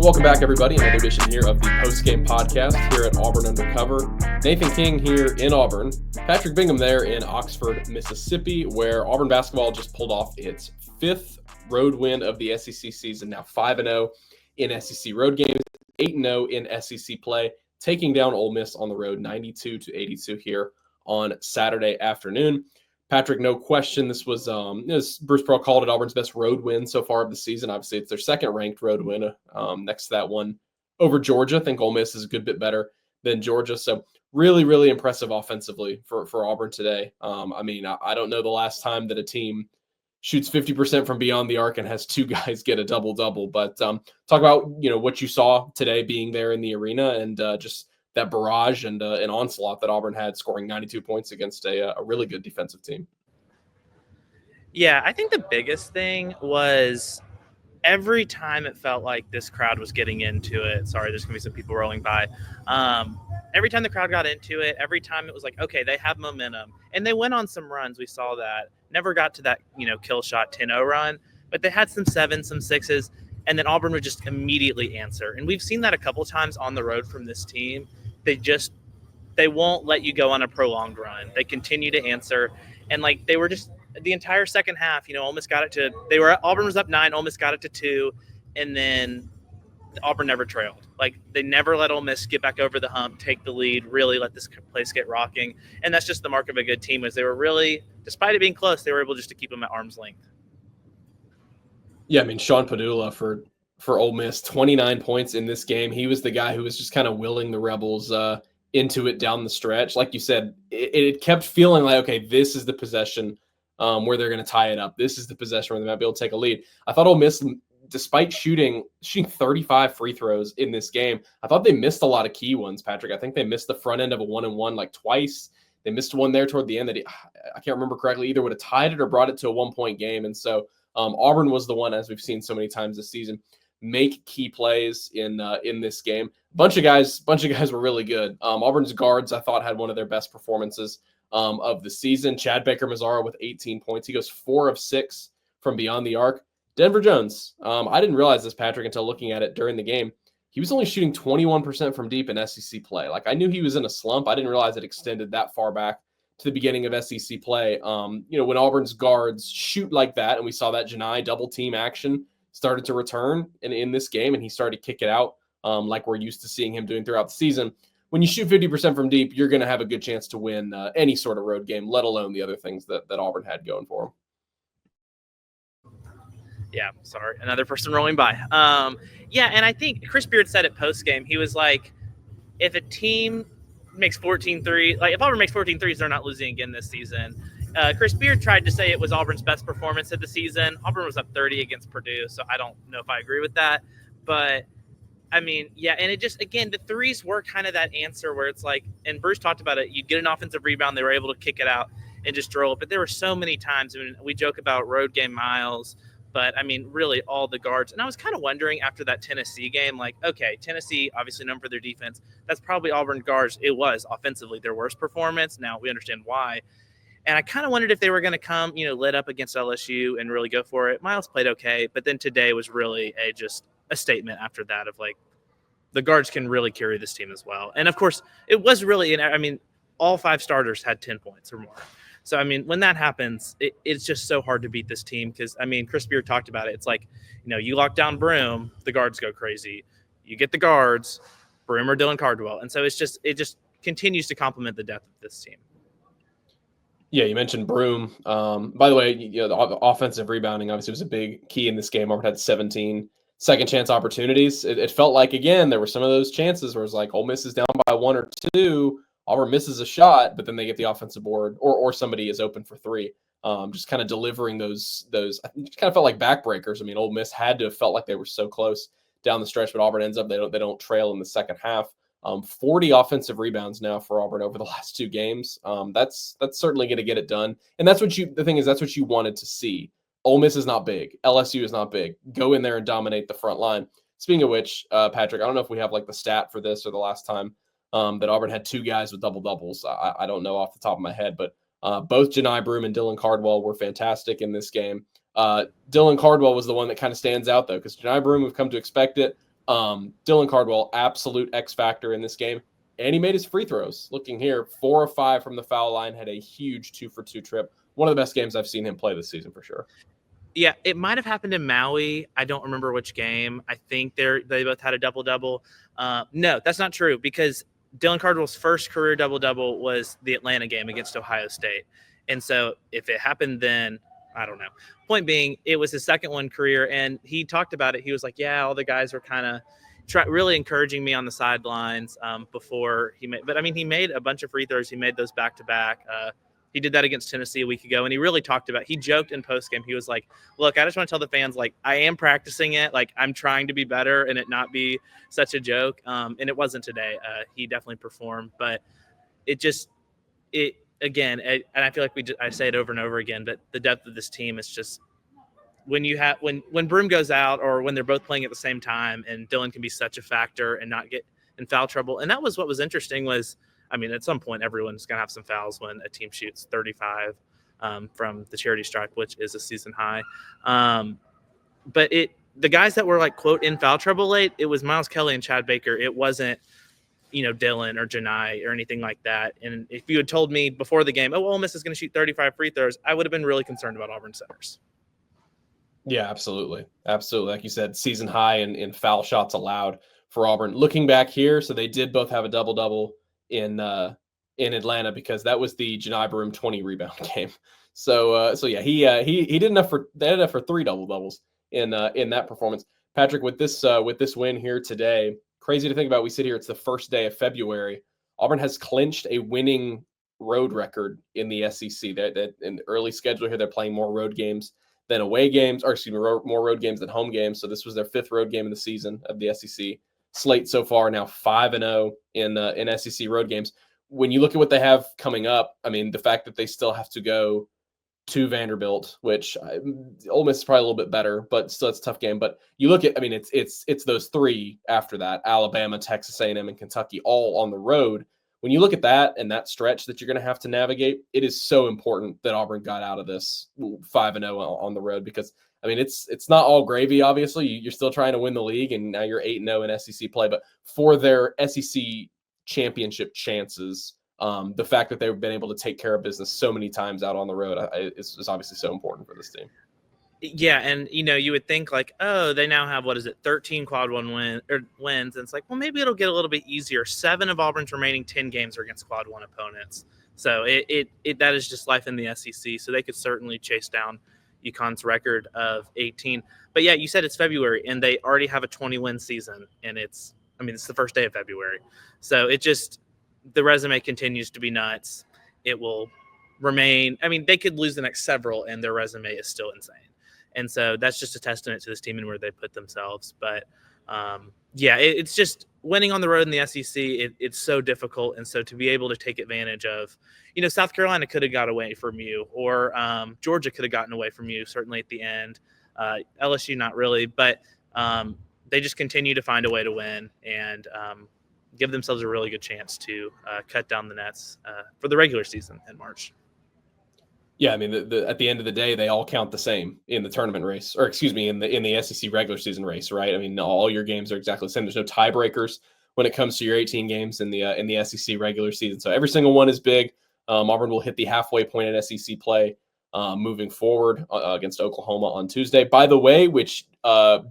Welcome back, everybody. Another edition here of the Postgame Podcast here at Auburn Undercover. Nathan King here in Auburn. Patrick Bingham there in Oxford, Mississippi, where Auburn basketball just pulled off its fifth road win of the SEC season. Now 5-0 in SEC road games, 8-0 in SEC play, taking down Ole Miss on the road 92-82 here on Saturday afternoon. Patrick, no question, this was Bruce Pearl called it Auburn's best road win so far of the season. Obviously, it's their second-ranked road win next to that one over Georgia. I think Ole Miss is a good bit better than Georgia. So really, really impressive offensively for Auburn today. I don't know the last time that a team shoots 50% from beyond the arc and has two guys get a double-double. But talk about what you saw today being there in the arena and just that barrage and an onslaught that Auburn had, scoring 92 points against a really good defensive team. Yeah, I think the biggest thing was every time it felt like this crowd was getting into it. Sorry, there's going to be some people rolling by. Every time the crowd got into it, every time it was like, okay, they have momentum. And they went on some runs. We saw that. Never got to that, kill shot 10-0 run. But they had some 7s, some 6s. And then Auburn would just immediately answer. And we've seen that a couple times on the road from this team. They won't let you go on a prolonged run. They continue to answer. And they were just the entire second half, Ole Miss got it to, Auburn was up 9, Ole Miss got it to 2. And then Auburn never trailed. They never let Ole Miss get back over the hump, take the lead, really let this place get rocking. And that's just the mark of a good team, is they were really, despite it being close, they were able just to keep them at arm's length. Yeah, Sean Padula for Ole Miss, 29 points in this game. He was the guy who was just kind of willing the Rebels into it down the stretch. Like you said, it kept feeling like, okay, this is the possession where they're going to tie it up. This is the possession where they might be able to take a lead. I thought Ole Miss, despite shooting 35 free throws in this game, I thought they missed a lot of key ones, Patrick. I think they missed the front end of a 1-and-1 twice. They missed one there toward the end that I can't remember correctly, either would have tied it or brought it to a 1-point game. And so Auburn was the one, as we've seen so many times this season, make key plays in this game. Bunch of guys were really good. Auburn's guards, I thought, had one of their best performances of the season. Chad Baker-Mazara with 18 points. He goes 4 of 6 from beyond the arc. Denver Jones, I didn't realize this, Patrick, until looking at it during the game. He was only shooting 21% from deep in SEC play. I knew he was in a slump. I didn't realize it extended that far back to the beginning of SEC play. When Auburn's guards shoot like that, and we saw that Janai double team action started to return in this game, and he started to kick it out like we're used to seeing him doing throughout the season. When you shoot 50% from deep, you're going to have a good chance to win any sort of road game, let alone the other things that Auburn had going for them. Yeah, sorry, another person rolling by. And I think Chris Beard said it post-game. He was like, if a team makes 14 threes, if Auburn makes 14 threes, they're not losing again this season. Chris Beard tried to say it was Auburn's best performance of the season. Auburn was up 30 against Purdue, so I don't know if I agree with that. But, and it just, again, the threes were kind of that answer where it's and Bruce talked about it, you'd get an offensive rebound, they were able to kick it out and just drill it. But there were so many times, we joke about road game miles, but, really all the guards. And I was kind of wondering after that Tennessee game, okay, Tennessee, obviously known for their defense. That's probably Auburn guards. It was offensively their worst performance. Now we understand why. And I kind of wondered if they were going to come, lit up against LSU and really go for it. Miles played okay, but then today was really just a statement after that of the guards can really carry this team as well. And of course, it was really, all 5 starters had 10 points or more. So, when that happens, it's just so hard to beat this team because, Chris Beard talked about it. It's you lock down Broom, the guards go crazy. You get the guards, Broom or Dylan Cardwell. And so it just continues to complement the depth of this team. Yeah, you mentioned Broom. By the way, the offensive rebounding obviously was a big key in this game. Auburn had 17 second chance opportunities. It felt like, again, there were some of those chances where it's Ole Miss is down by 1 or 2. Auburn misses a shot, but then they get the offensive board or somebody is open for 3. Just kind of delivering those it kind of felt like backbreakers. Ole Miss had to have felt like they were so close down the stretch, but Auburn ends up, they don't trail in the second half. 40 offensive rebounds now for Auburn over the last 2 games. That's certainly going to get it done. And that's what the thing is, that's what you wanted to see. Ole Miss is not big. LSU is not big. Go in there and dominate the front line. Speaking of which, Patrick, I don't know if we have the stat for this or the last time that Auburn had 2 guys with double-doubles. I don't know off the top of my head, but both Janai Broom and Dylan Cardwell were fantastic in this game. Dylan Cardwell was the one that kind of stands out, though, because Janai Broom, we've come to expect it. Dylan Cardwell, absolute X factor in this game. And he made his free throws. Looking here, 4 of 5 from the foul line, had a huge 2-for-2 trip. One of the best games I've seen him play this season for sure. Yeah, it might have happened in Maui. I don't remember which game. I think they both had a double-double. No, that's not true, because Dylan Cardwell's first career double-double was the Atlanta game against Ohio State. And so if it happened then, I don't know. Point being, it was his second one career, and he talked about it. He was like, yeah, all the guys were kind of really encouraging me on the sidelines before he made. But, I mean, he made a bunch of free throws. He made those back-to-back. He did that against Tennessee a week ago, and he really talked about – he joked in postgame. He was like, look, I just want to tell the fans, like, I am practicing it. Like, I'm trying to be better and it not be such a joke. And it wasn't today. He definitely performed. But again, and I feel like I say it over and over again, but the depth of this team is just – when Broome goes out, or when they're both playing at the same time, and Dylan can be such a factor and not get in foul trouble. And that was what was interesting was – I mean, at some point, everyone's going to have some fouls when a team shoots 35 from the charity stripe, which is a season high. But the guys that were like, quote, in foul trouble late, it was Miles Kelly and Chad Baker. It wasn't, Dylan or Janai or anything like that. And if you had told me before the game, oh, Ole Miss is going to shoot 35 free throws, I would have been really concerned about Auburn centers. Yeah, absolutely. Absolutely. Like you said, season high in foul shots allowed for Auburn. Looking back here, so they did both have a double-double in Atlanta, because that was the Janai Broome 20 rebound game. So yeah, he did enough for 3 double-doubles in that performance. Patrick, with this win here today, crazy to think about. We sit here, it's the first day of February. Auburn has clinched a winning road record in the SEC. That in the early schedule here, they're playing more road games than away games, or excuse me, more road games than home games. So this was their 5th road game of the season of the SEC slate so far. Now 5-0 in SEC road games. When you look at what they have coming up, I mean, the fact that they still have to go to Vanderbilt, which Ole Miss is probably a little bit better, but still it's a tough game. But you look at, I mean, it's those 3 after that: Alabama, Texas A&M, and Kentucky, all on the road. When you look at that and that stretch that you're going to have to navigate, it is so important that Auburn got out of this 5-0 on the road, because I mean, it's not all gravy, obviously. You're still trying to win the league, and now you're 8-0 in SEC play. But for their SEC championship chances, the fact that they've been able to take care of business so many times out on the road is obviously so important for this team. Yeah, and you would think like, oh, they now have 13 quad one wins, and it's like, well, maybe it'll get a little bit easier. 7 of Auburn's remaining 10 games are against quad one opponents, so that is just life in the SEC. So they could certainly chase down UConn's record of 18. But yeah, you said it's February, and they already have a 20-win season, and it's the first day of February, so the resume continues to be nuts. It will remain. I mean, they could lose the next several, and their resume is still insane. And so that's just a testament to this team and where they put themselves. But yeah, it's just winning on the road in the SEC. It's so difficult. And so to be able to take advantage of, South Carolina could have got away from you, or Georgia could have gotten away from you, certainly at the end. LSU, not really, but they just continue to find a way to win and give themselves a really good chance to cut down the nets for the regular season in March. Yeah, I mean, at the end of the day, they all count the same in the tournament race, or excuse me, in the SEC regular season race, right? I mean, all your games are exactly the same. There's no tiebreakers when it comes to your 18 games in the SEC regular season. So every single one is big. Auburn will hit the halfway point in SEC play moving forward against Oklahoma on Tuesday, by the way, which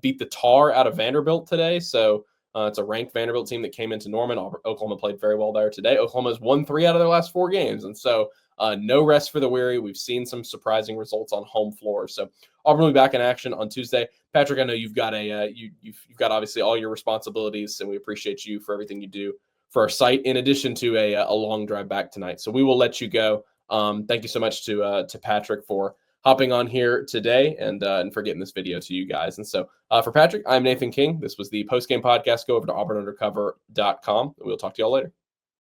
beat the tar out of Vanderbilt today. So it's a ranked Vanderbilt team that came into Norman. Oklahoma played very well there today. Oklahoma's won 3 out of their last 4 games, and so no rest for the weary. We've seen some surprising results on home floor. So Auburn will be back in action on Tuesday. Patrick, I know you've got you've got obviously all your responsibilities, and we appreciate you for everything you do for our site, in addition to a long drive back tonight. So we will let you go. Thank you so much to Patrick for hopping on here today and for getting this video to you guys. And so for Patrick, I'm Nathan King. This was the Postgame Podcast. Go over to auburnundercover.com. We'll talk to y'all later.